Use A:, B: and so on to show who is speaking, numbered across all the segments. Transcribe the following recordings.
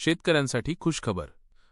A: शेतकऱ्यांसाठी खुशखबर.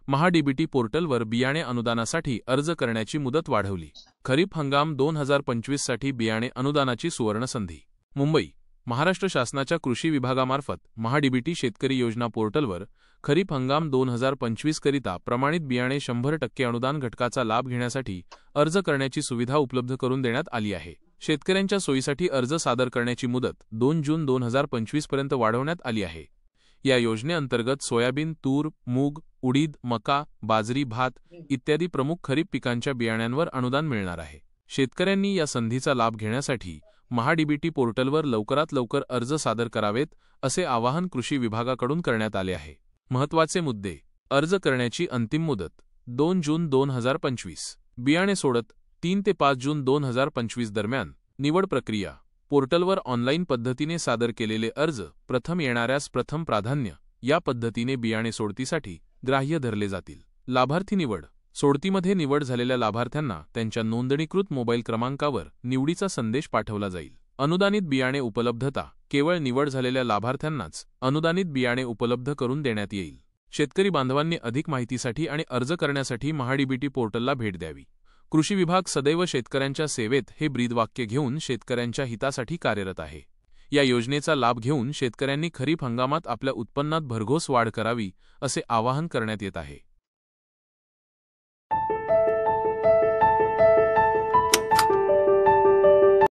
A: महाडीबीटी पोर्टलवर बियाणे अनुदानासाठी अर्ज करण्याची मुदत वाढवली. खरीप हंगाम 2025 साठी बियाणे अनुदानाची सुवर्णसंधी. मुंबई. महाराष्ट्र शासनाच्या कृषी विभागामार्फत महाडीबीटी शेतकरी योजना पोर्टलवर खरीप हंगाम 2025 करिता प्रमाणित बियाणे 100% अनुदान घटकाचा लाभ घेण्यासाठी अर्ज करण्याची सुविधा उपलब्ध करून देण्यात आली आहे. शेतकऱ्यांच्या सोयीसाठी अर्ज सादर करण्याची मुदत 2 जून 2025 पर्यंत वाढवण्यात आली आहे. या योजनेअंतर्गत सोयाबीन, तूर, मूग, उडीद, मका, बाजरी, भात इत्यादी प्रमुख खरीप पिकांच्या बियाण्यांवर अनुदान मिळणार आहे. शेतकऱ्यांनी या संधीचा लाभ घेण्यासाठी महाडीबीटी पोर्टलवर लवकरात लवकर अर्ज सादर करावेत असे आवाहन कृषी विभागाकडून करण्यात आले आहे. महत्त्वाचे मुद्दे. अर्ज करण्याची अंतिम मुदत 2 जून 2025. बियाणे सोडत 3 ते 5 जून 2025 दरम्यान. निवड प्रक्रिया. पोर्टलवर ऑनलाईन पद्धतीने सादर केलेले अर्ज प्रथम येणाऱ्यास प्रथम प्राधान्य या पद्धतीने बियाणे सोडतीसाठी ग्राह्य धरले जातील. लाभार्थी निवड. सोडतीमध्ये निवड झालेल्या लाभार्थ्यांना त्यांच्या नोंदणीकृत मोबाईल क्रमांकावर निवडीचा संदेश पाठवला जाईल. अनुदानित बियाणे उपलब्धता. केवळ निवड झालेल्या लाभार्थ्यांनाच अनुदानित बियाणे उपलब्ध करून देण्यात येईल. शेतकरी बांधवांनी अधिक माहितीसाठी आणि अर्ज करण्यासाठी महाडीबीटी पोर्टलला भेट द्यावी. कृषी विभाग सदैव शेतकऱ्यांच्या सेवेत हे ब्रीदवाक्य घेऊन शेतकऱ्यांच्या हितासाठी कार्यरत आहे. या योजनेचा लाभ घेऊन शेतकऱ्यांनी खरीप हंगामात आपल्या उत्पन्नात भरघोस वाढ करावी असे आवाहन करण्यात येत आहे.